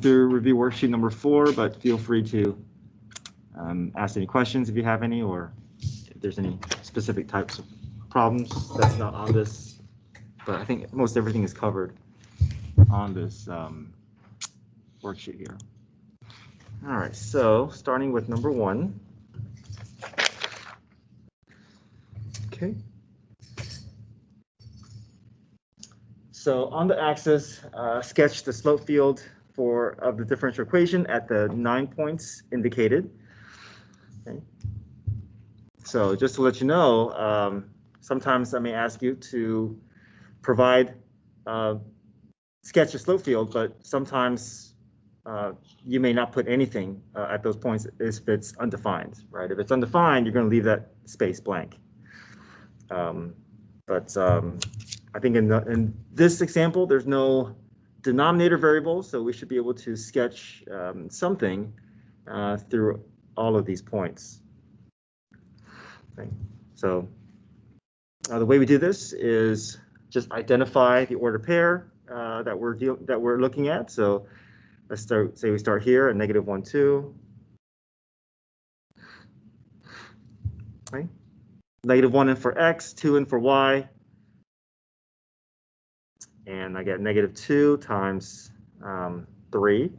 through review worksheet number 4, but feel free to ask any questions if you have any, or if there's any specific types of problems that's not on this. But I think most everything is covered on this worksheet here. All right, so starting with number 1. Okay. So on the axis, sketch the slope field of the differential equation at the 9 points indicated. Okay. So just to let you know, sometimes I may ask you to provide sketch a slope field, but sometimes you may not put anything at those points if it's undefined, right? If it's undefined, you're going to leave that space blank. I think in this example, there's no denominator variable, so we should be able to sketch something through all of these points. Okay. So the way we do this is just identify the ordered pair that we're looking at. So let's say we start here at -1, 2. Okay. -1 in for x, 2 in for y. And I get -2 times 3,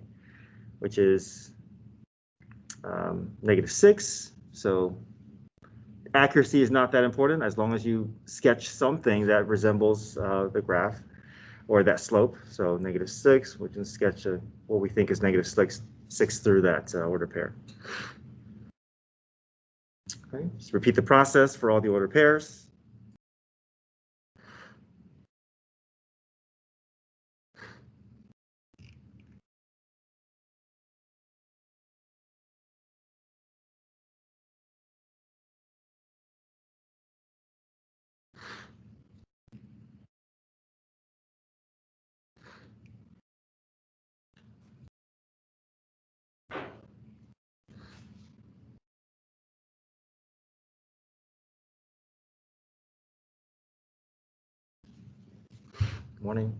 which is -6. So accuracy is not that important as long as you sketch something that resembles the graph or that slope. So -6, we can sketch what we think is -6 through that ordered pair. Okay, just repeat the process for all the ordered pairs. Morning.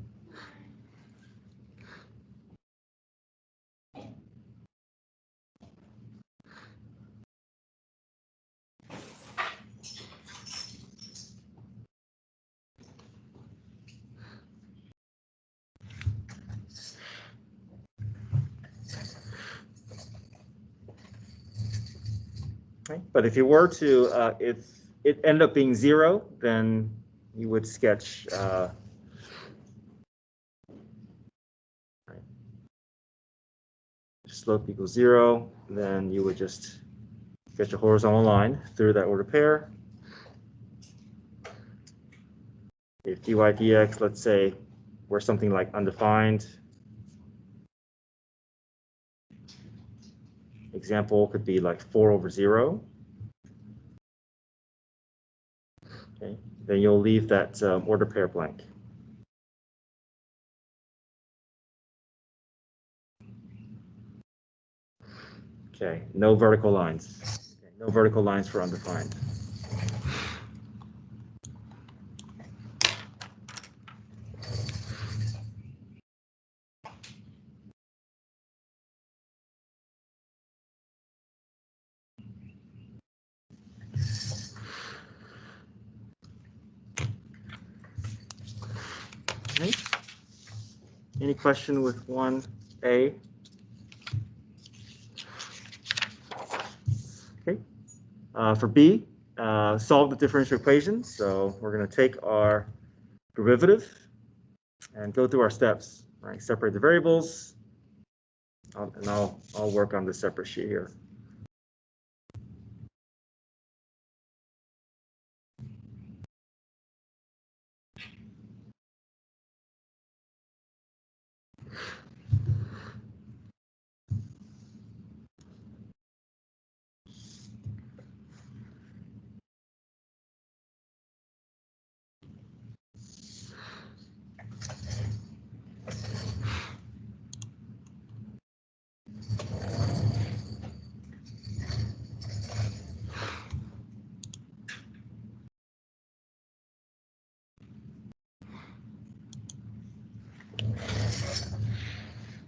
Okay. But if you were to, if it ended up being 0, then you would sketch slope equals 0, then you would just sketch a horizontal line through that ordered pair. If dy dx, let's say, were something like undefined, example could be like 4/0. Okay, then you'll leave that ordered pair blank. Okay, no vertical lines. Okay, no vertical lines for undefined. Okay. Any question with 1A? Okay. For B, solve the differential equation. So we're going to take our derivative and go through our steps. Right, separate the variables, and I'll work on the separate sheet here.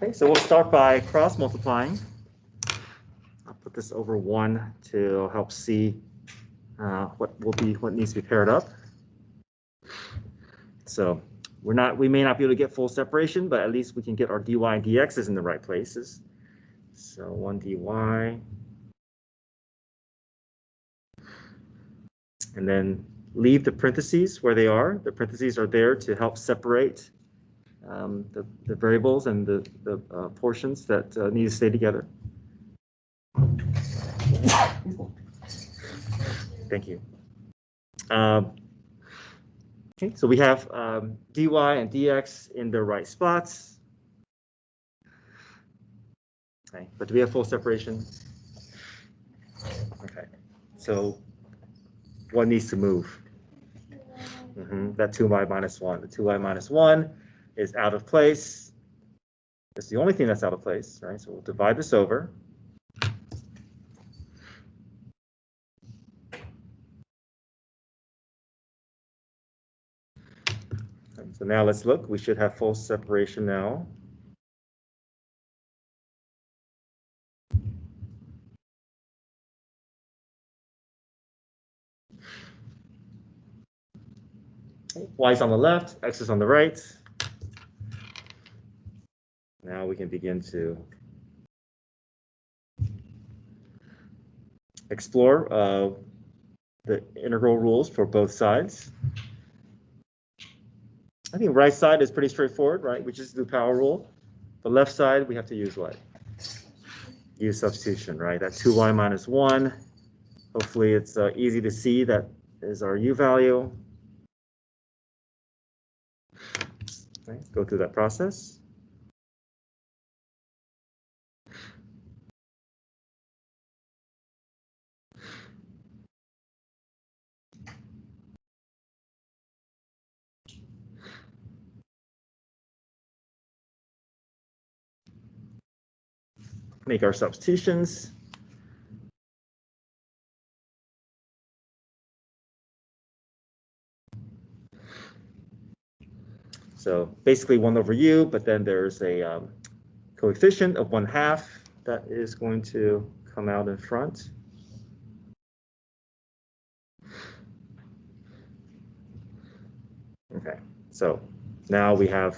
Okay, so we'll start by cross multiplying. I'll put this over 1 to help see what needs to be paired up. So we may not be able to get full separation, but at least we can get our dy and dx's in the right places. So 1 dy, and then leave the parentheses where they are. The parentheses are there to help separate the variables and the portions that need to stay together. Thank you. Okay, so we have dy and dx in the right spots. Okay, but do we have full separation? Okay, so one needs to move. That 2y minus 1. The 2y minus 1 is out of place. It's the only thing that's out of place, right? So we'll divide this over. So now let's look. We should have full separation now. Y is on the left, x is on the right. Now we can begin to explore the integral rules for both sides. I think right side is pretty straightforward, right? We just do power rule. The left side, we have to use what? Use substitution, right? That 2y minus 1. Hopefully it's easy to see that is our u value. Okay, go through that process. Make our substitutions. So basically 1 over u, but then there's a coefficient of 1/2 that is going to come out in front. Okay, so now we have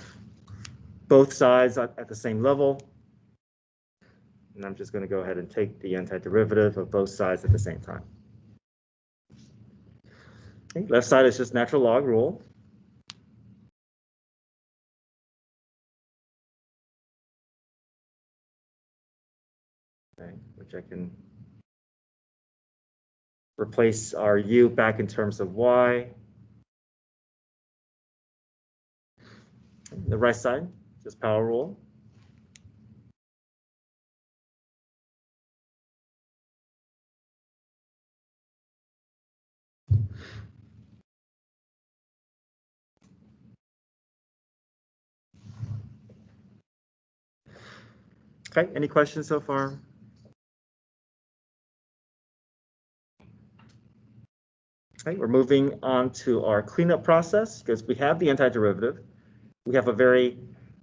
both sides at the same level. And I'm just going to go ahead and take the antiderivative of both sides at the same time. Okay, left side is just natural log rule. Okay, which I can replace our u back in terms of y. The right side, just power rule. Okay, any questions so far? Okay, we're moving on to our cleanup process because we have the antiderivative. We have a very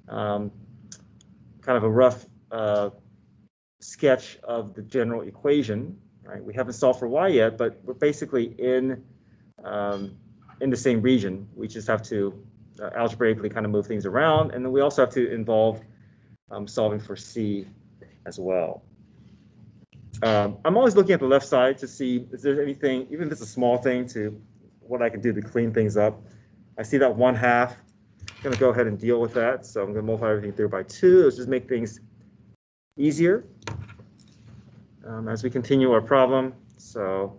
kind of a rough sketch of the general equation. Right? We haven't solved for y yet, but we're basically in the same region. We just have to algebraically kind of move things around, and then we also have to involve solving for c as well. I'm always looking at the left side to see if there's anything, even if it's a small thing, to what I can do to clean things up. I see that 1/2. I'm going to go ahead and deal with that. So I'm going to multiply everything through by 2. Let's just make things easier as we continue our problem. So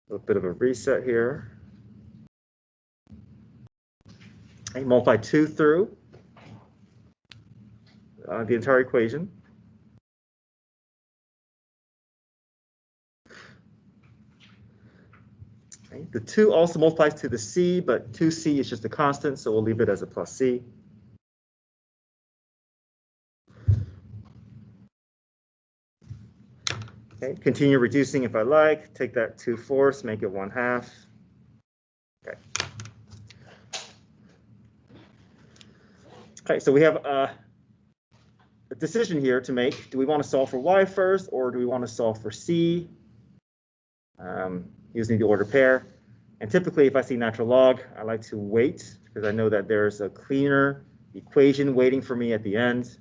a bit of a reset here. I multiply 2 through the entire equation. Okay. The 2 also multiplies to the c, but 2c is just a constant, so we'll leave it as a plus c. Okay, continue reducing if I like. Take that 2/4, make it 1/2. Okay. Okay, so we have a decision here to make. Do we want to solve for y first, or do we want to solve for c using the ordered pair? And typically, if I see natural log, I like to wait because I know that there's a cleaner equation waiting for me at the end.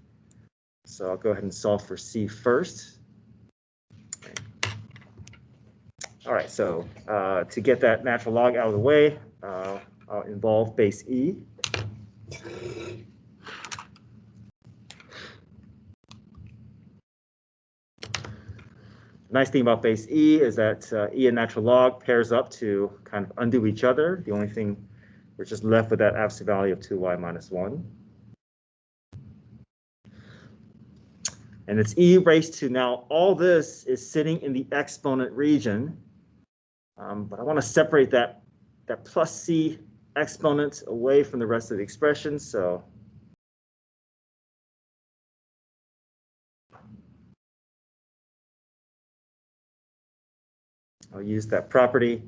So I'll go ahead and solve for c first. Okay. All right, so to get that natural log out of the way, I'll involve base e. Nice thing about base e is that e and natural log pairs up to kind of undo each other. The only thing we're just left with that absolute value of 2y minus 1. And it's e raised to, now all this is sitting in the exponent region. But I want to separate that plus c exponent away from the rest of the expression. So I'll use that property,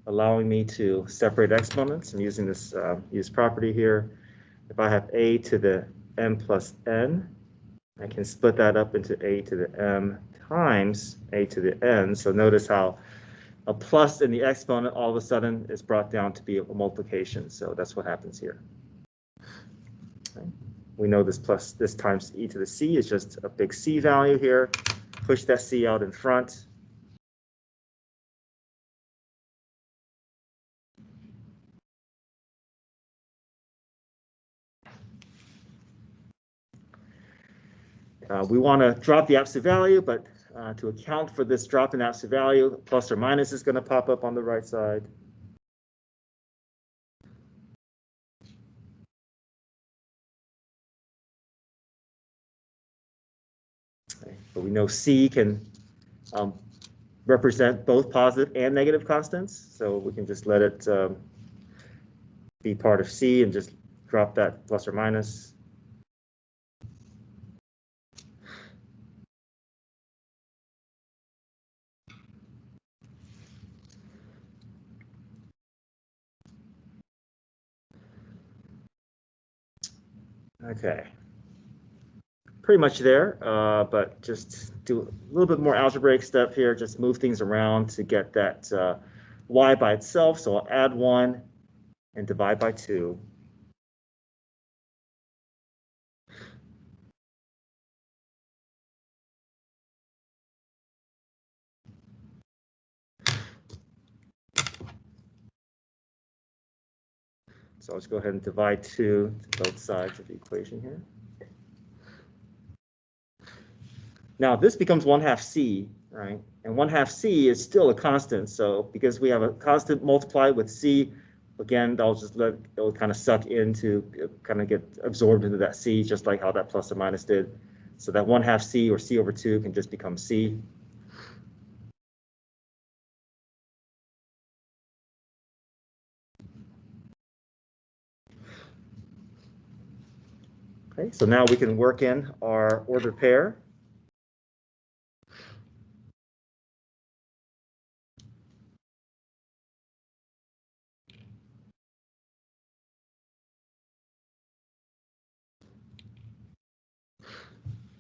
allowing me to separate exponents. I'm using this use property here. If I have a to the m plus n, I can split that up into a to the m times a to the n. So notice how a plus in the exponent all of a sudden is brought down to be a multiplication. So that's what happens here. Okay. We know this plus this times e to the c is just a big c value here. Push that c out in front. We want to drop the absolute value, but to account for this drop in absolute value, plus or minus is going to pop up on the right side. Okay. But we know c can represent both positive and negative constants, so we can just let it be part of c and just drop that plus or minus. Okay, pretty much there, but just do a little bit more algebraic step here, just move things around to get that y by itself. So I'll add 1 and divide by 2. So let's go ahead and divide 2 to both sides of the equation here. Now this becomes 1/2 c, right? And 1/2 c is still a constant. So because we have a constant multiplied with c, again, it'll kind of suck into, kind of get absorbed into that c, just like how that plus or minus did. So that 1/2 c or c over 2 can just become c. Okay, so now we can work in our ordered pair.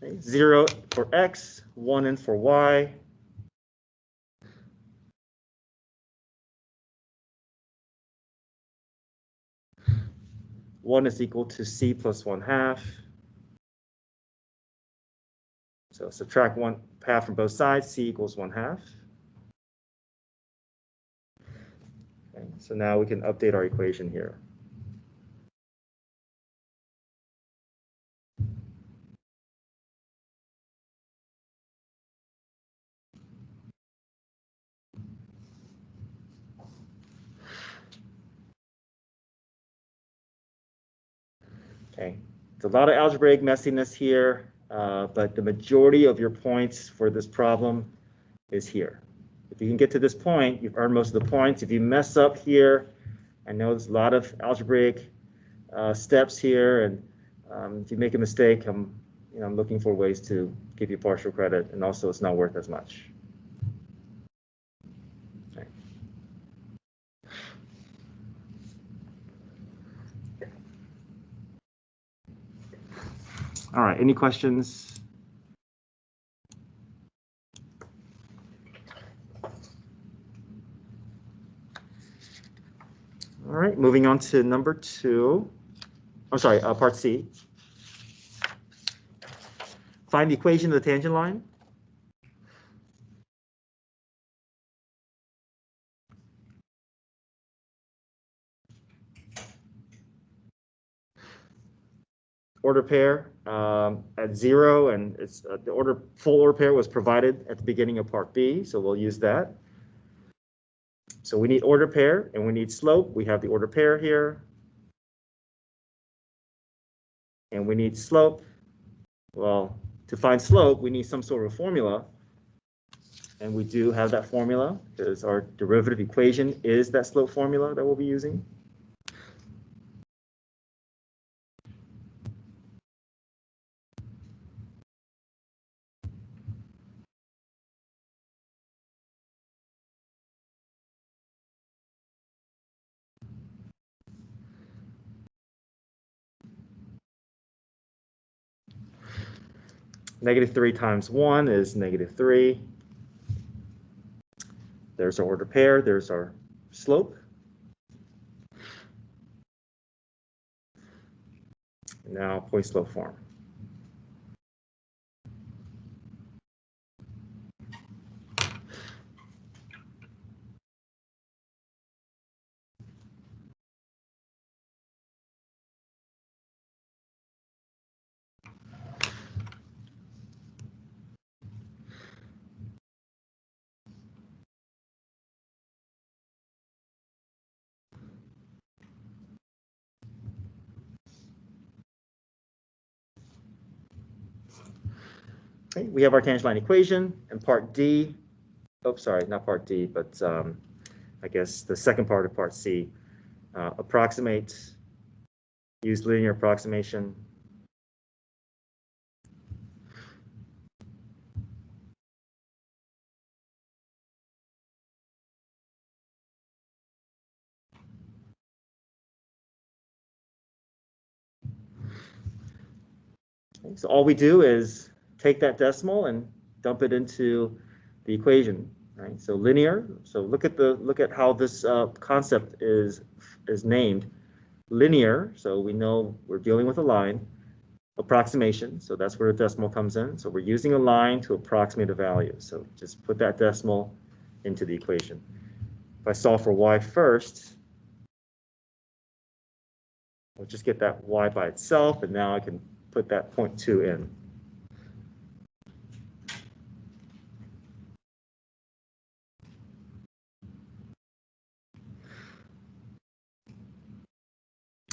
Okay, 0 for x, 1 in for y. One is equal to c plus 1/2. So subtract 1/2 from both sides, c equals 1/2. Okay, so now we can update our equation here. Okay, it's a lot of algebraic messiness here, but the majority of your points for this problem is here. If you can get to this point, you've earned most of the points. If you mess up here, I know there's a lot of algebraic steps here, and if you make a mistake, I'm looking for ways to give you partial credit, and also it's not worth as much. Okay. All right, any questions? All right, moving on to number 2. I'm sorry, part C. Find the equation of the tangent line. Order pair at 0, and it's the full order pair was provided at the beginning of part B, so we'll use that. So we need order pair and we need slope. We have the order pair here. And we need slope. Well, to find slope, we need some sort of formula. And we do have that formula because our derivative equation is that slope formula that we'll be using. -3 times 1 is -3. There's our order pair. There's our slope. Now point slope form. Okay, we have our tangent line equation and part D. Oh, sorry, not part D, but I guess the second part of part C. Approximate, use linear approximation. Okay, so all we do is take that decimal and dump it into the equation, right? So linear. So look at how this concept is named. Linear. So we know we're dealing with a line. Approximation. So that's where the decimal comes in. So we're using a line to approximate a value. So just put that decimal into the equation. If I solve for y first, I'll just get that y by itself, and now I can put that 0.2 in.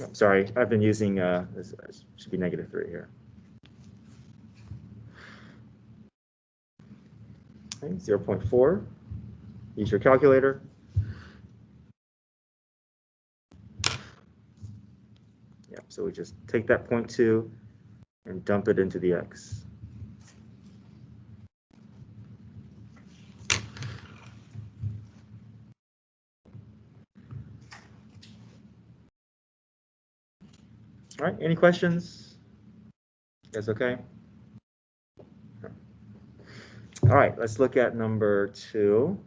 I'm sorry, I've been using, this should be -3 here. Okay, 0.4, use your calculator. Yep, so we just take that 0.2 and dump it into the x. All right, any questions? That's okay? All right, let's look at number 2.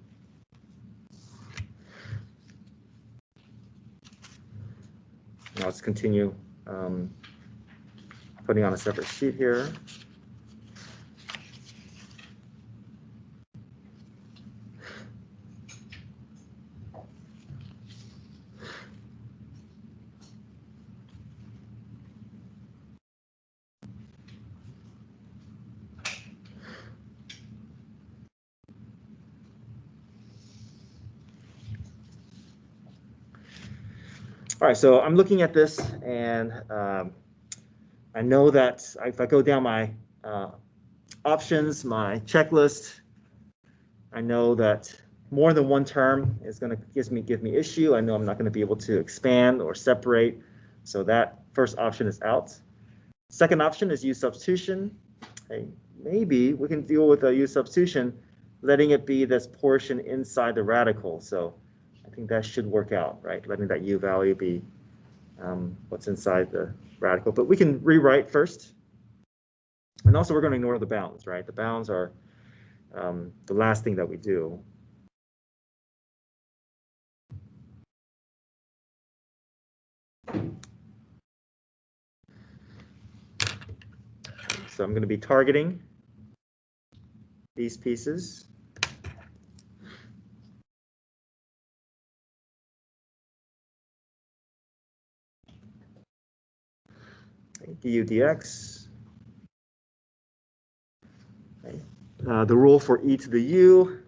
Now let's continue putting on a separate sheet here. All right, so I'm looking at this, and I know that if I go down my options, my checklist, I know that more than one term is going to give me issue. I know I'm not going to be able to expand or separate, so that first option is out. Second option is use substitution. Okay, maybe we can deal with a use substitution, letting it be this portion inside the radical. So I think that should work out, right? Letting that u value be what's inside the radical. But we can rewrite first. And also we're going to ignore the bounds, right? The bounds are the last thing that we do. So I'm going to be targeting these pieces. Okay, du dx. Okay. The rule for e to the u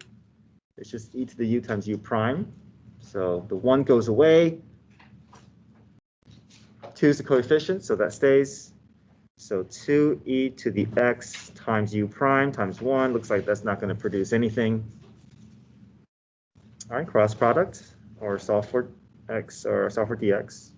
is just e to the u times u prime. So the 1 goes away. 2 is the coefficient, so that stays. So 2e to the x times u prime times 1. Looks like that's not going to produce anything. All right, cross product, or solve for x, or solve for dx.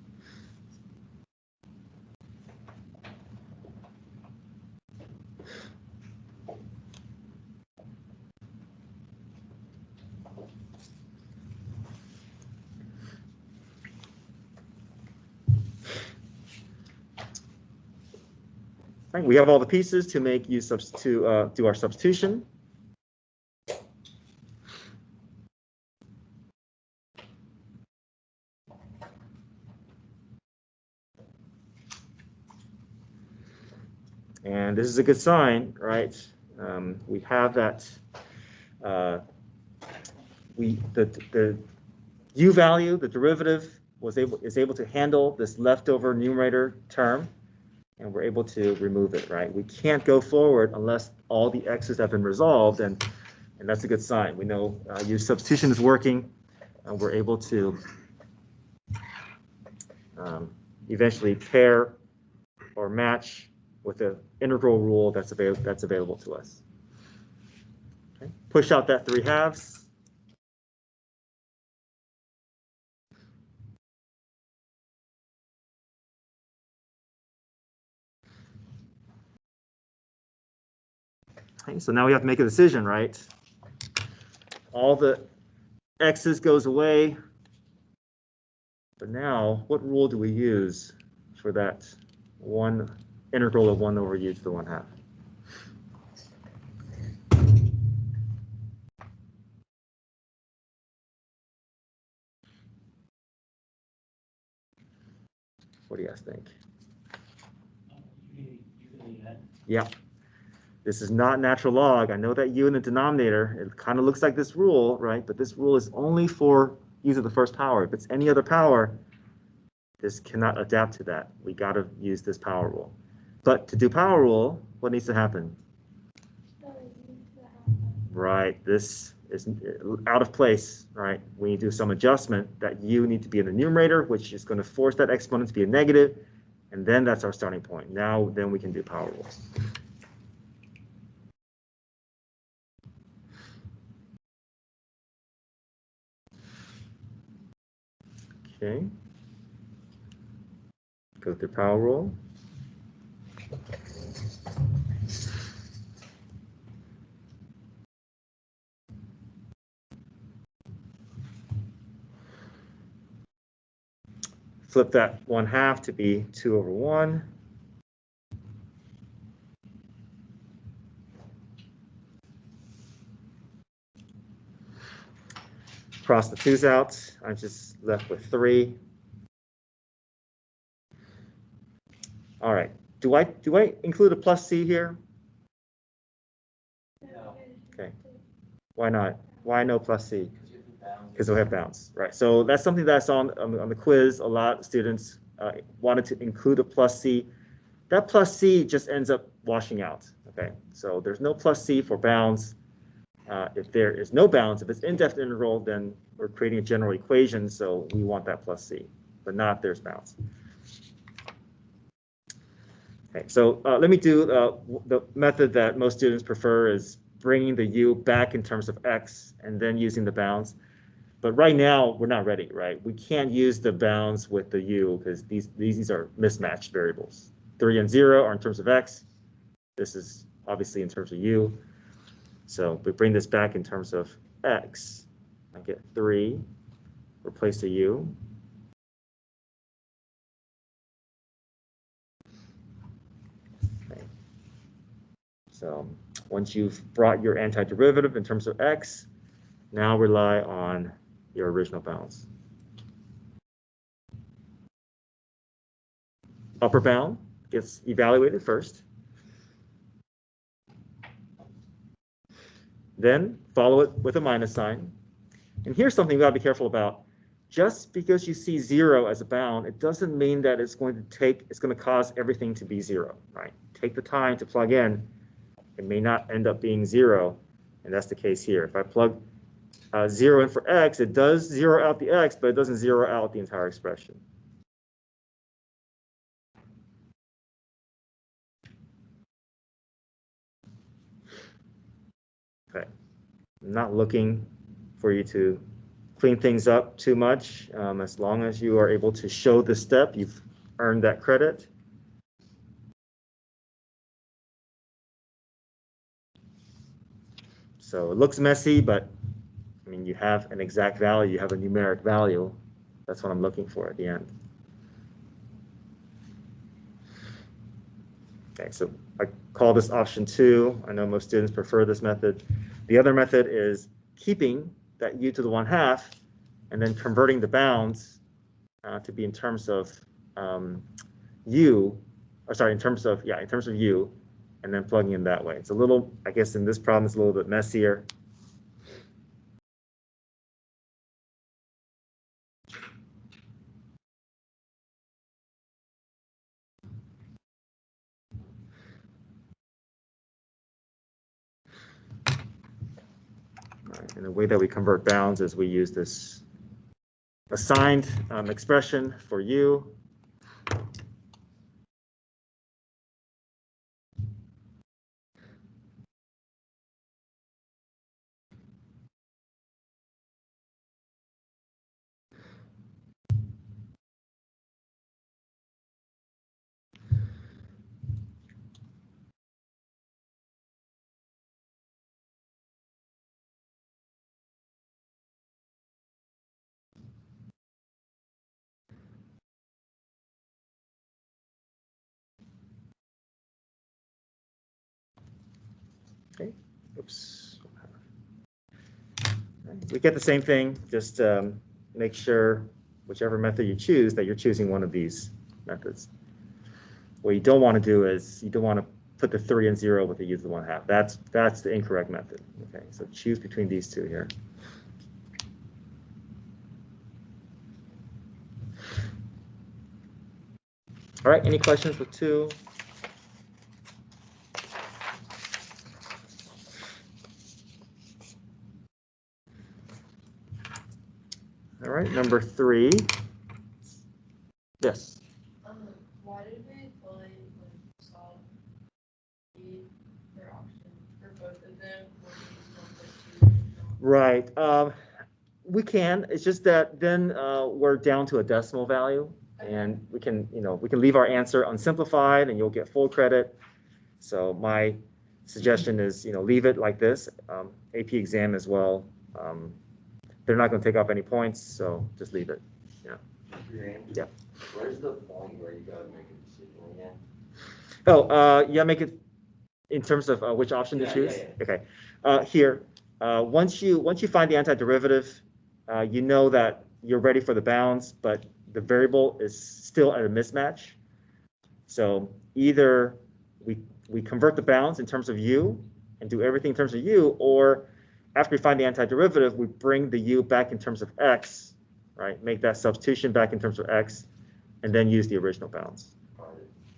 Right, we have all the pieces to make use of to do our substitution. And this is a good sign, right? We have that the u value, the derivative, is able to handle this leftover numerator term, and we're able to remove it, right? We can't go forward unless all the x's have been resolved, and that's a good sign. We know u substitution is working, and we're able to eventually pair or match with the integral rule that's available to us. Okay. Push out that 3/2. Okay, so now we have to make a decision, right? All the x's goes away, but now what rule do we use for that one integral of 1 over u to the 1/2? What do you guys think? Yeah. This is not natural log. I know that u in the denominator, it kind of looks like this rule, right? But this rule is only for u to the first power. If it's any other power, this cannot adapt to that. We got to use this power rule. But to do power rule, what needs to happen? Right, this is out of place, right? We need to do some adjustment that u need to be in the numerator, which is going to force that exponent to be a negative, and then that's our starting point. Now, then we can do power rule. Okay. Go through power rule. Flip that 1/2 to be 2 over 1. Cross the 2's out. I'm just left with 3. All right. Do I include a plus c here? No. Okay. Why not? Why no plus c? Because we have bounds, right? So that's something that's on the quiz. A lot of students wanted to include a plus c. That plus c just ends up washing out. Okay. So there's no plus c for bounds. If there is no bounds, if it's indefinite integral, then we're creating a general equation. So we want that plus c, but not if there's bounds. Okay, so let me do the method that most students prefer is bringing the u back in terms of x and then using the bounds. But right now, we're not ready, right? We can't use the bounds with the u because these are mismatched variables. 3 and 0 are in terms of x. This is obviously in terms of u. So we bring this back in terms of x. I get 3, replace the u. Okay. So once you've brought your antiderivative in terms of x, now rely on your original bounds. Upper bound gets evaluated first. Then follow it with a minus sign. And here's something you gotta be careful about. Just because you see 0 as a bound, it doesn't mean that it's going to cause everything to be 0, right? Take the time to plug in. It may not end up being 0, and that's the case here. If I plug 0 in for x, it does 0 out the x, but it doesn't 0 out the entire expression. Okay, I'm not looking for you to clean things up too much. As long as you are able to show the step, you've earned that credit. So it looks messy, but I mean, you have an exact value, you have a numeric value. That's what I'm looking for at the end. Okay, so I call this option 2. I know most students prefer this method. The other method is keeping that u to the 1/2 and then converting the bounds to be in terms of u, or sorry, in terms of u, and then plugging in that way. It's a little, I guess in this problem, it's a little bit messier. And the way that we convert bounds is we use this assigned expression for u. Okay, oops. We get the same thing, just make sure whichever method you choose that you're choosing one of these methods. What you don't want to do is you don't want to put the 3 and 0 with the u to the 1/2. That's the incorrect method. Okay, so choose between these two here. All right, any questions with 2? All right, number 3. Yes. Why did we fully solve for option for both of them? Right. We can. It's just that then we're down to a decimal value, and we can leave our answer unsimplified, and you'll get full credit. So my suggestion is leave it like this. AP exam as well. They're not going to take off any points, so just leave it. Yeah. Yeah. Where's the point where you gotta make a decision again? Oh, yeah, make it in terms of which option to choose. Yeah. Okay. Here, once you find the antiderivative, you know that you're ready for the bounds, but the variable is still at a mismatch. So either we convert the bounds in terms of u and do everything in terms of u, or after we find the antiderivative, we bring the u back in terms of x, right? Make that substitution back in terms of x, and then use the original bounds.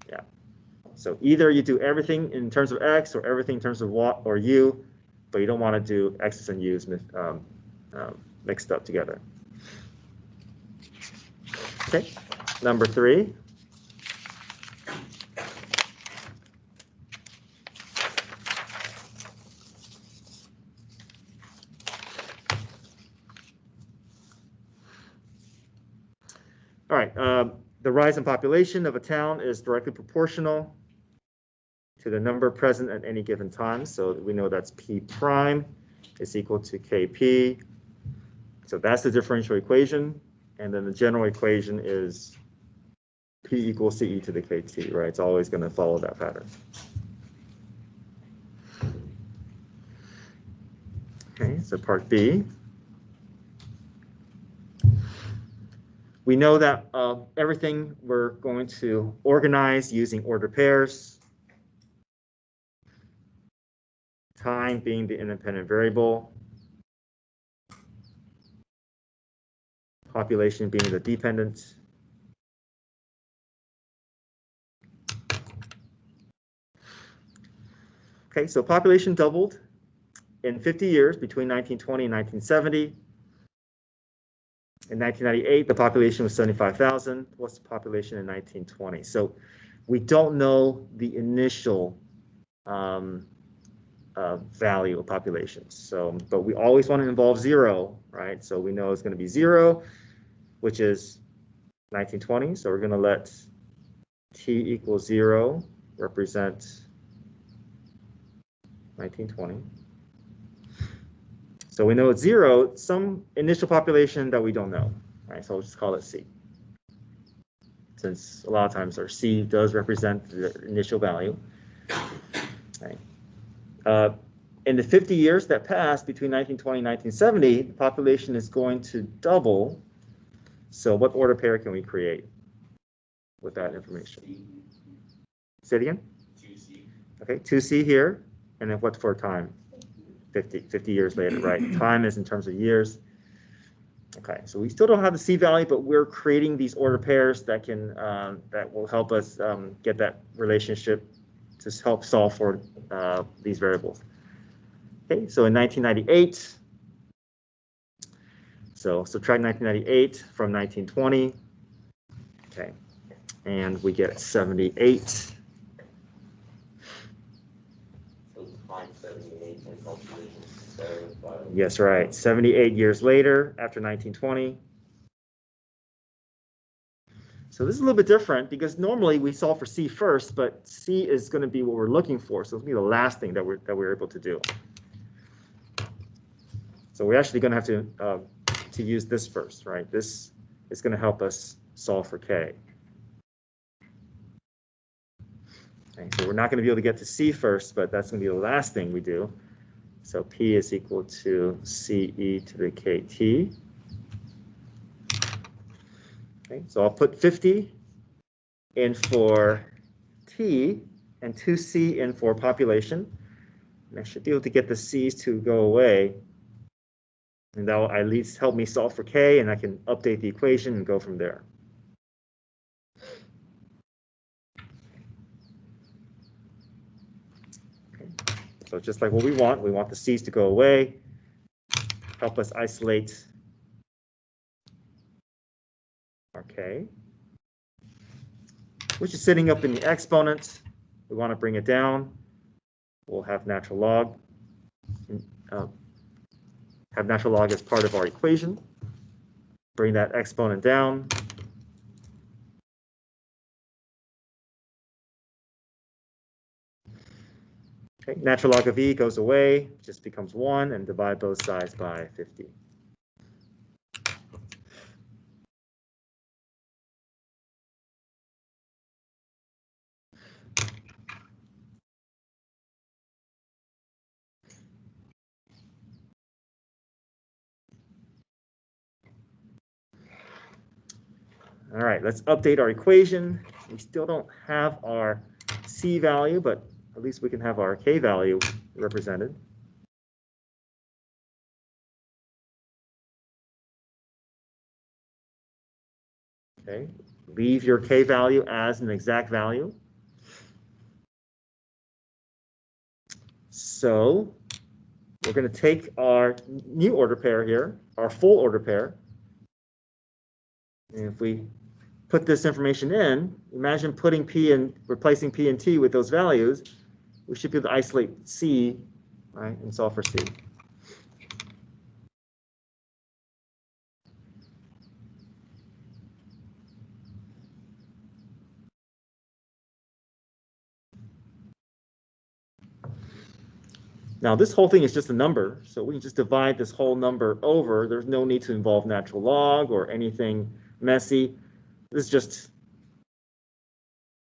Yeah. So either you do everything in terms of x or everything in terms of y or u, but you don't want to do x's and u's mixed up together. Okay, number 3. All right, the rise in population of a town is directly proportional to the number present at any given time. So we know that's P prime is equal to KP. So that's the differential equation. And then the general equation is P equals CE to the KT, right? It's always going to follow that pattern. Okay, so part B. We know that everything we're going to organize using order pairs. Time being the independent variable. Population being the dependent. Okay, so population doubled in 50 years between 1920 and 1970. In 1998, the population was 75,000. What's the population in 1920? So we don't know the initial value of populations. So, but we always want to involve 0, right? So we know it's going to be 0, which is 1920. So we're going to let t equals 0 represent 1920. So we know it's 0, some initial population that we don't know, right? So we'll just call it C. Since a lot of times our C does represent the initial value. Right. In the 50 years that passed between 1920 and 1970, the population is going to double. So what order pair can we create with that information? C. Say it again? 2C. Okay, 2C here. And then what for time? 50 years later, right? Time is in terms of years. Okay, so we still don't have the C value, but we're creating these order pairs that can that will help us get that relationship to help solve for these variables. Okay, so in 1998, so subtract 1998 from 1920. Okay, and we get 78. So time 78 and population 75. Yes, right. 78 years later, after 1920. So this is a little bit different because normally we solve for C first, but C is going to be what we're looking for. So it's going to be the last thing that we're able to do. So we're actually going to have to use this first, right? This is going to help us solve for K. Okay, so we're not going to be able to get to C first, but that's going to be the last thing we do. So P is equal to CE to the KT. Okay, so I'll put 50 in for T and 2C in for population. And I should be able to get the C's to go away. And that will at least help me solve for K, and I can update the equation and go from there. Okay. So just like what we want the C's to go away, help us isolate our K, which is sitting up in the exponent. We want to bring it down. We'll have natural log. Have natural log as part of our equation. Bring that exponent down. Okay, natural log of E goes away, just becomes 1, and divide both sides by 50. All right, let's update our equation. We still don't have our C value, but at least we can have our K value represented. Okay, leave your K value as an exact value. So we're going to take our new order pair here, our full order pair. And if we put this information in, imagine putting P and replacing P and T with those values, we should be able to isolate C, right, and solve for C. Now this whole thing is just a number, so we can just divide this whole number over. There's no need to involve natural log or anything messy. This is just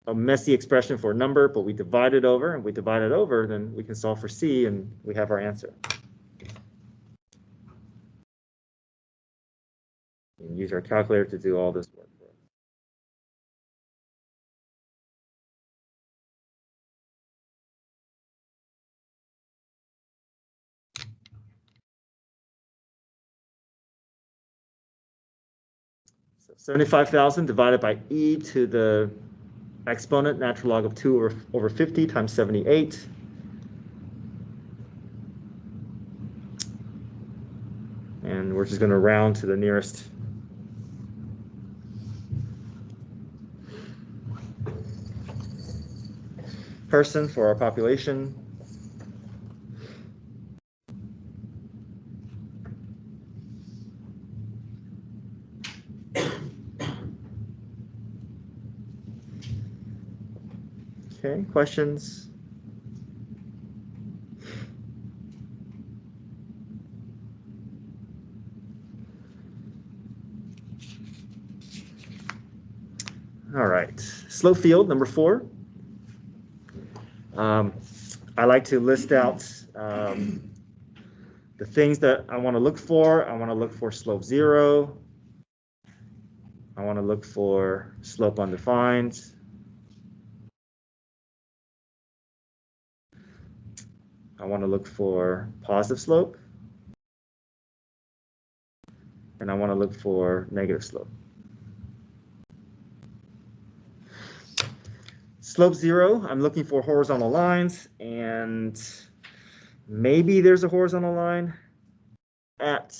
a messy expression for a number, but we divide it over, and we divide it over, then we can solve for C, and we have our answer. And use our calculator to do all this work. So 75,000 divided by e to the exponent natural log of 2 over 50 times 78. And we're just going to round to the nearest person for our population. Okay, questions? All right, slope field number 4. I like to list out the things that I want to look for. I want to look for slope 0. I want to look for slope undefined. I want to look for positive slope. And I want to look for negative slope. Slope 0, I'm looking for horizontal lines, and maybe there's a horizontal line at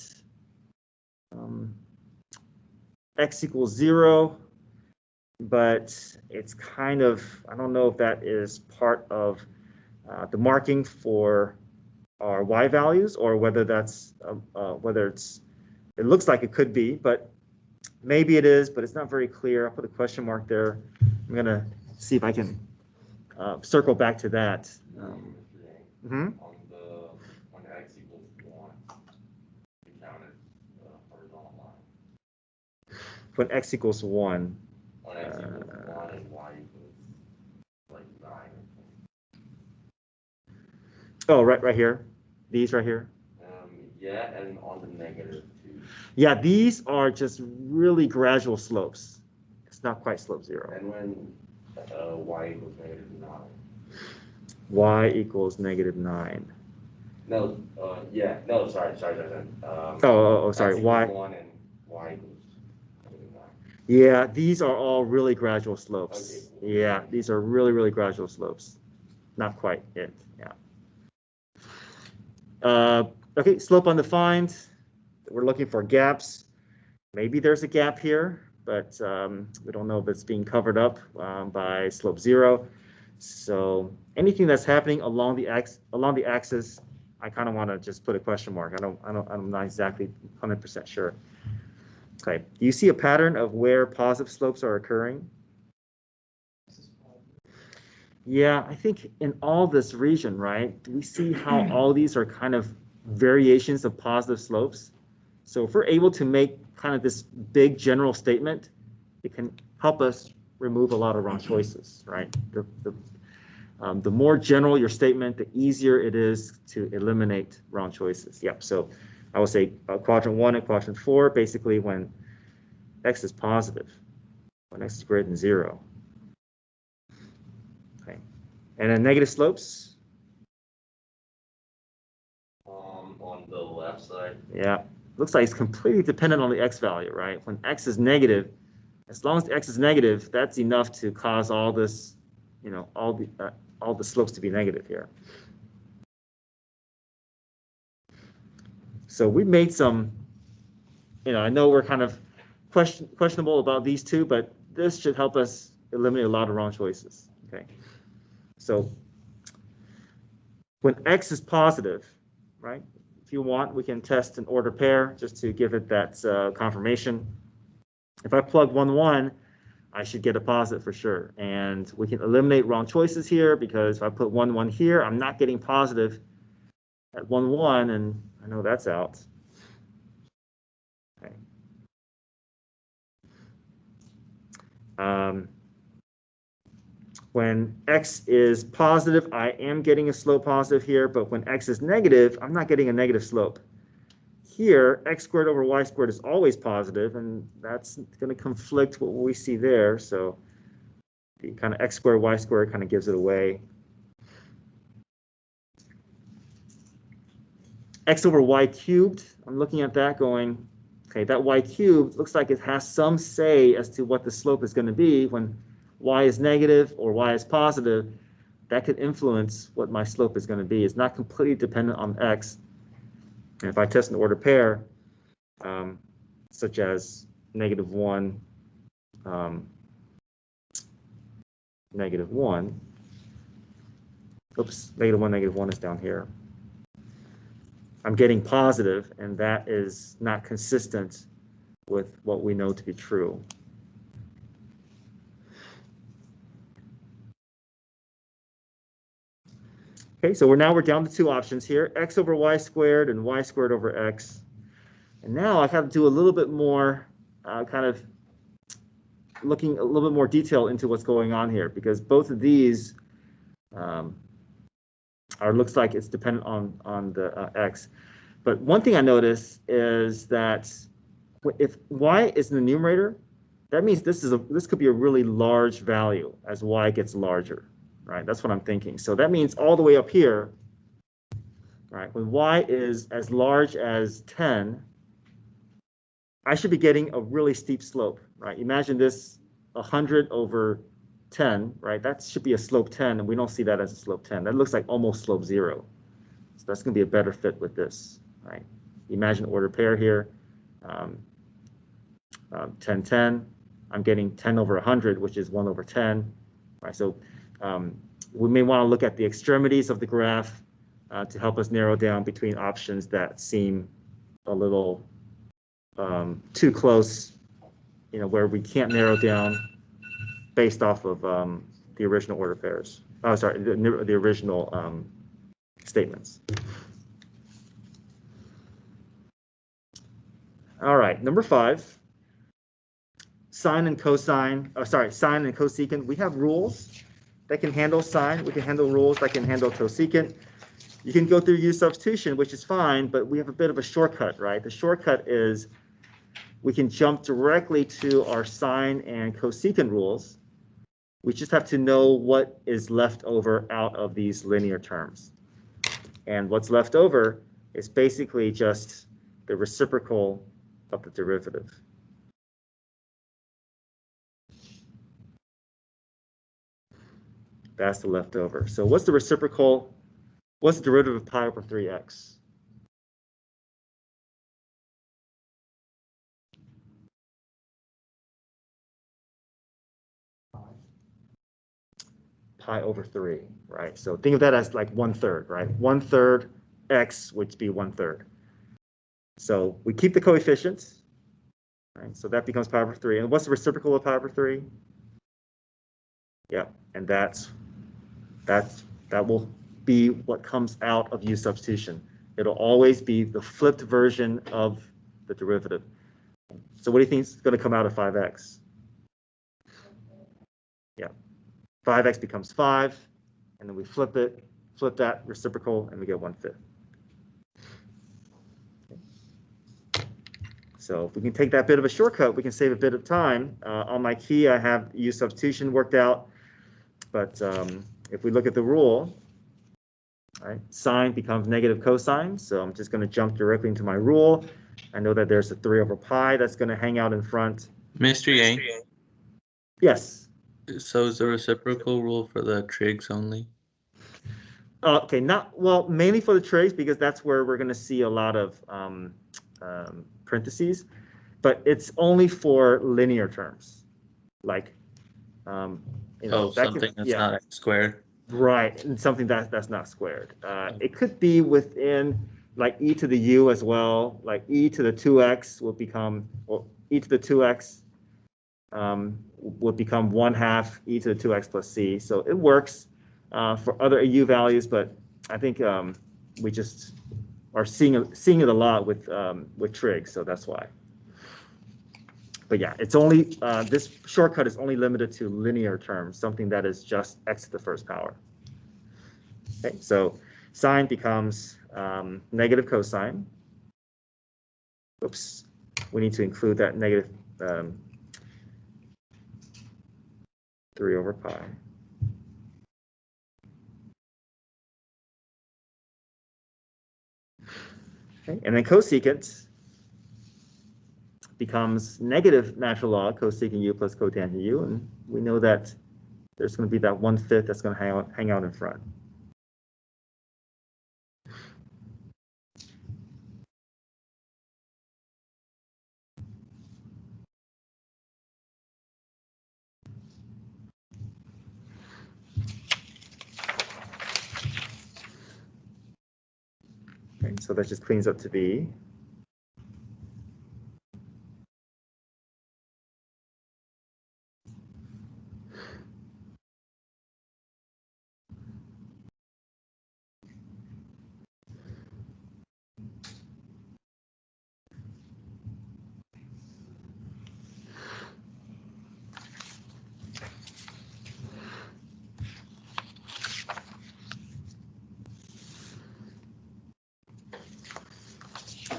x equals 0, but it's kind of, I don't know if that is part of the marking for our y values, or whether that's it looks like it could be, but maybe it is, but it's not very clear. I'll put a question mark there. I'm gonna see if I can circle back to that. When x equals 1, we counted the horizontal line. When x equals 1. When x equals 1 and y equals like 9 or something. Oh, right here. These right here. Yeah, and on the negative too. Yeah, these are just really gradual slopes. It's not quite slope 0. And when y equals negative 9. Y equals negative 9. No, yeah, no, sorry. Sorry. X Y. equals 1 and y equals negative 9. Yeah, these are all really gradual slopes. Okay. Yeah, these are really, really gradual slopes. Not quite it. Yeah. Okay, slope undefined. We're looking for gaps. Maybe there's a gap here, but we don't know if it's being covered up by slope 0. So anything that's happening along the axis, I kind of want to just put a question mark. I'm not exactly 100% sure. Okay, do you see a pattern of where positive slopes are occurring? Yeah, I think in all this region, right? Do we see how all these are kind of variations of positive slopes? So if we're able to make kind of this big general statement, it can help us remove a lot of wrong choices, right? The more general your statement, the easier it is to eliminate wrong choices. Yep, so I would say quadrant 1 and quadrant 4, basically when x is positive, when x is greater than 0. Okay, and then negative slopes. On the left side. Yeah, looks like it's completely dependent on the x value, right? When x is negative, as long as x is negative, that's enough to cause all this, all the slopes to be negative here. So we made some, I know we're kind of questionable about these two, but this should help us eliminate a lot of wrong choices. Okay, so when x is positive, right? If you want, we can test an order pair just to give it that confirmation. If I plug 1, 1, I should get a positive for sure. And we can eliminate wrong choices here, because if I put 1, 1 here, I'm not getting positive at 1, 1, and I know that's out. Okay. When x is positive, I am getting a slope positive here, but when x is negative, I'm not getting a negative slope. here, x squared over y squared is always positive, and that's going to conflict with what we see there. So the kind of x squared, y squared kind of gives it away. X over y cubed, I'm looking at that going, okay, that y cubed looks like it has some say as to what the slope is going to be when y is negative or y is positive. That could influence what my slope is going to be. It's not completely dependent on x. And if I test an ordered pair, such as -1, -1, oops, -1, -1 is down here. I'm getting positive, and that is not consistent with what we know to be true. Okay, so we're down to two options here, x over y squared and y squared over x. And now I have to do a little bit more kind of looking a little bit more detail into what's going on here, because both of these looks like it's dependent on the x. But one thing I notice is that if y is in the numerator, that means this could be a really large value as y gets larger, right? That's what I'm thinking. So that means all the way up here, right? When y is as large as 10, I should be getting a really steep slope, right? Imagine this 100 over 10, right? That should be a slope 10, and we don't see that as a slope 10. That looks like almost slope 0. So that's going to be a better fit with this, right? Imagine ordered pair here, 10, 10. I'm getting 10 over 100, which is 1 over 10, right? So we may want to look at the extremities of the graph to help us narrow down between options that seem a little too close, where we can't narrow down based off of the original order pairs. Oh, sorry, the original statements. All right, number 5, sine and cosine. Oh, sorry, sine and cosecant. We have rules that can handle sine. We can handle rules that can handle cosecant. You can go through u substitution, which is fine, but we have a bit of a shortcut, right? The shortcut is we can jump directly to our sine and cosecant rules. We just have to know what is left over out of these linear terms. And what's left over is basically just the reciprocal of the derivative. That's the leftover. So what's the reciprocal? What's the derivative of pi over 3x? Pi over 3, right? So think of that as like 1/3, right? 1/3 x would be 1/3. So we keep the coefficients, right? So that becomes pi over 3. And what's the reciprocal of pi over 3? Yeah, and that will be what comes out of u substitution. It'll always be the flipped version of the derivative. So what do you think is going to come out of 5x? Yeah, 5x becomes 5, and then we flip that reciprocal, and we get 1/5. So if we can take that bit of a shortcut, we can save a bit of time. On my key, I have u substitution worked out, but if we look at the rule, right, sine becomes negative cosine, so I'm just going to jump directly into my rule. I know that there's a 3 over pi that's going to hang out in front. Mr. Yang? Yes. So is the reciprocal rule for the trigs only? Okay, mainly for the trigs, because that's where we're going to see a lot of parentheses, but it's only for linear terms, like something that's not squared. Right, and something that's not squared. It could be within like e to the u as well, like e to the 2x will become, or e to the 2x will become 1/2 e to the 2x plus c. So it works for other u values, but I think we just are seeing it a lot with trig, so that's why. But yeah, it's only this shortcut is only limited to linear terms, something that is just x to the first power. Okay, so sine becomes negative cosine. oops, we need to include that negative 3 over pi. Okay, and then cosecant becomes negative natural log cosecant u plus cotangent u, and we know that there's going to be that 1/5 that's going to hang out in front. Okay, so that just cleans up to be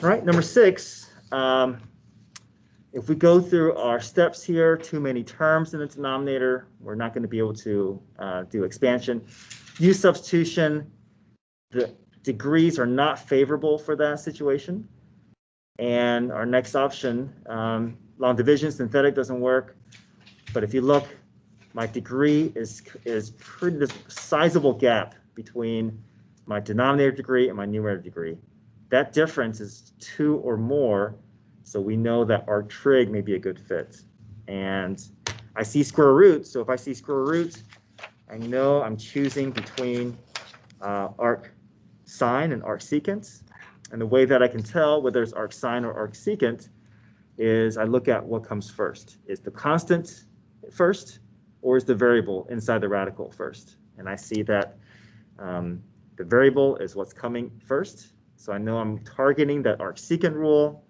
all right. Number 6, if we go through our steps here, too many terms in the denominator, we're not going to be able to do expansion. U substitution, the degrees are not favorable for that situation. And our next option, long division, synthetic doesn't work. But if you look, my degree is pretty sizable gap between my denominator degree and my numerator degree. That difference is 2 or more, so we know that our trig may be a good fit. And I see square root, so if I see square root, I know I'm choosing between arc sine and arc secant. And the way that I can tell whether it's arc sine or arc secant is I look at what comes first. Is the constant first, or is the variable inside the radical first? And I see that the variable is what's coming first. So I know I'm targeting that arcsecant rule.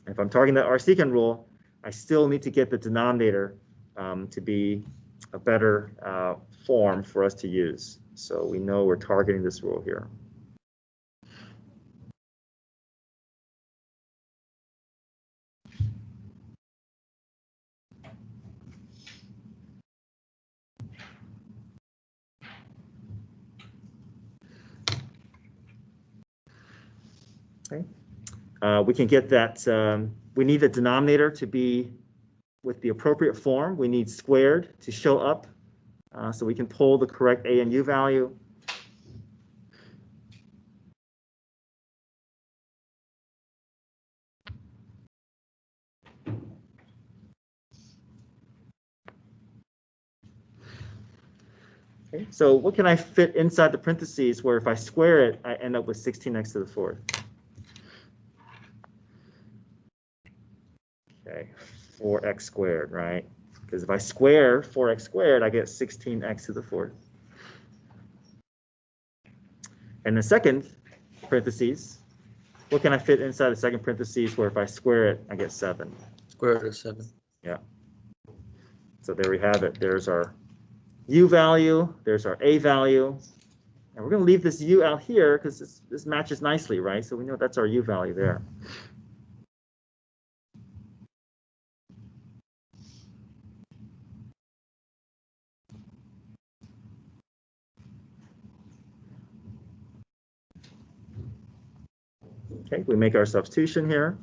If I'm targeting that arcsecant rule, I still need to get the denominator to be a better form for us to use. So we know we're targeting this rule here. Okay. We can get that, we need the denominator to be with the appropriate form. We need squared to show up, so we can pull the correct a and u value. Okay, so what can I fit inside the parentheses where if I square it, I end up with 16x to the 4th? Okay, 4x squared, right? Because if I square 4x squared, I get 16x to the 4th. And the second parentheses, what can I fit inside the second parentheses where if I square it, I get 7? Square root of 7. Yeah. So there we have it. There's our u value, there's our a value. And we're going to leave this u out here because this matches nicely, right? So we know that's our u value there. Okay, we make our substitution here.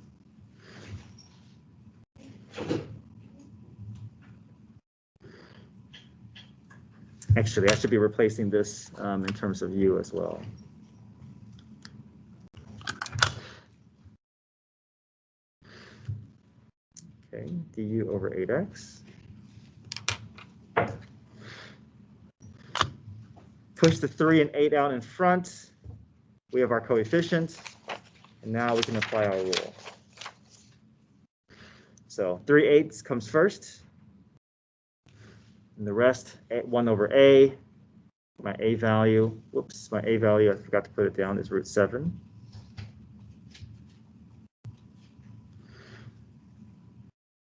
Actually, I should be replacing this in terms of u as well. Okay, du over 8x. Push the 3 and 8 out in front. We have our coefficient, and now we can apply our rule. So 3/8 comes first, and the rest 1 over a. My a value, whoops, my a value, I forgot to put it down, is root 7.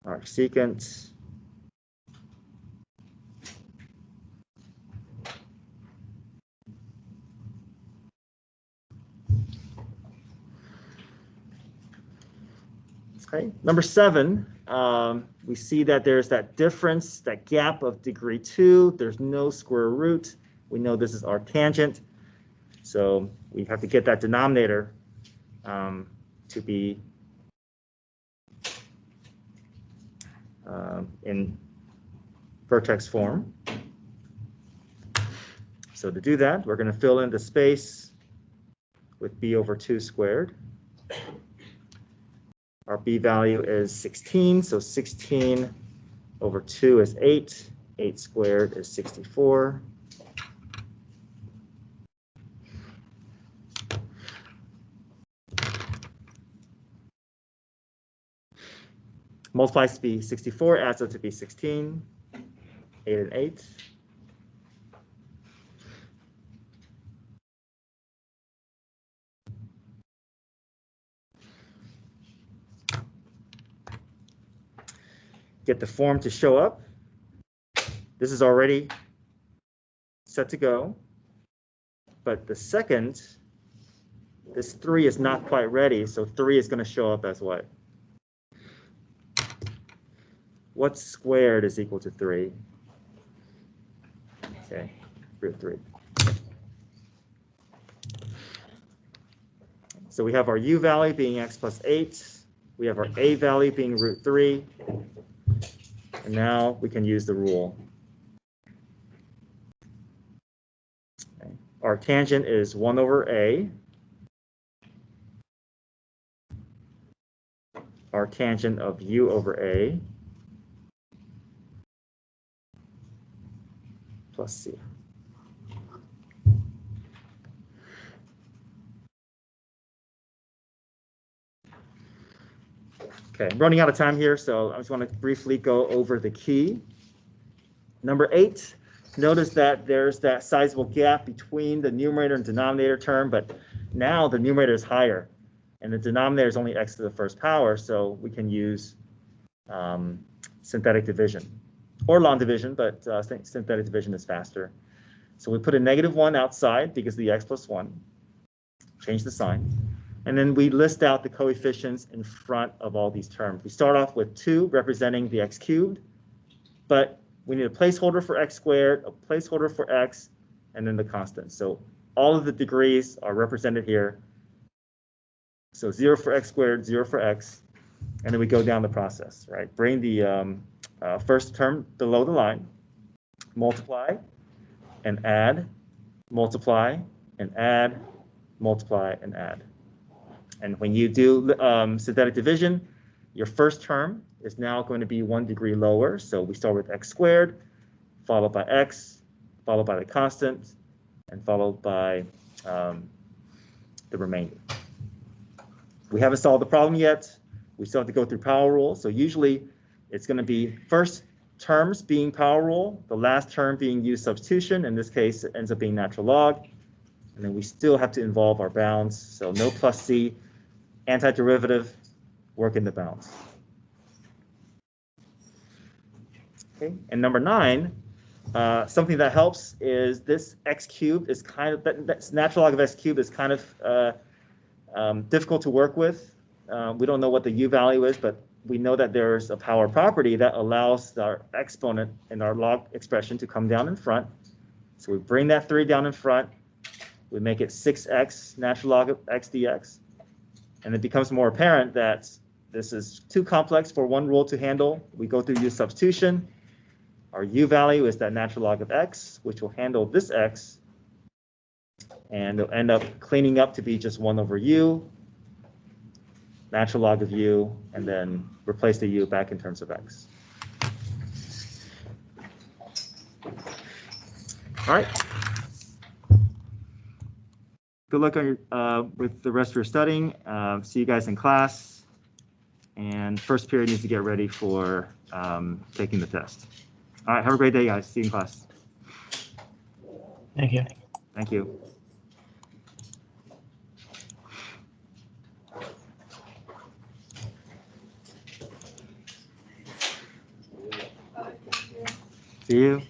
Arcsecant. Okay, number 7, we see that there's that difference, that gap of degree 2. There's no square root. We know this is our tangent. So we have to get that denominator to be in vertex form. So to do that, we're going to fill in the space with b over 2 squared. Our b value is 16, so 16 over 2 is 8. 8 squared is 64. Multiplies to be 64, adds up to be 16. 8 and 8. Get the form to show up. This is already set to go. But the second, this 3 is not quite ready, so 3 is going to show up as what? What squared is equal to 3? Okay, root 3. So we have our u value being x plus 8. We have our a value being root 3. And now we can use the rule. Okay. Our tangent is 1 over a. Our tangent of u over a plus c. Okay, I'm running out of time here, so I just want to briefly go over the key. Number 8, notice that there's that sizable gap between the numerator and denominator term, but now the numerator is higher, and the denominator is only x to the first power, so we can use synthetic division or long division, but I think synthetic division is faster. So we put a -1 outside because of the x plus 1, change the sign. And then we list out the coefficients in front of all these terms. We start off with 2 representing the x cubed, but we need a placeholder for x squared, a placeholder for x, and then the constant. So all of the degrees are represented here. So 0 for x squared, 0 for x, and then we go down the process, right? Bring the first term below the line, multiply and add, multiply and add, multiply and add. And when you do synthetic division, your first term is now going to be 1 degree lower. So we start with x squared, followed by x, followed by the constant, and followed by the remainder. We haven't solved the problem yet. We still have to go through power rule. So usually it's going to be first terms being power rule, the last term being u substitution. In this case, it ends up being natural log. And then we still have to involve our bounds. So no plus c, antiderivative, work in the bounds. Okay, and number 9, something that helps is this x cubed is kind of, that's natural log of x cubed is kind of difficult to work with. We don't know what the u value is, but we know that there's a power property that allows our exponent in our log expression to come down in front. So we bring that 3 down in front. We make it 6x natural log of x dx. And it becomes more apparent that this is too complex for one rule to handle. We go through u substitution. Our u value is that natural log of x, which will handle this x. And it'll end up cleaning up to be just 1 over u, natural log of u, and then replace the u back in terms of x. All right. Good luck on your, with the rest of your studying. See you guys in class. And first period needs to get ready for taking the test. All right, have a great day, guys. See you in class. Thank you. Thank you. See you.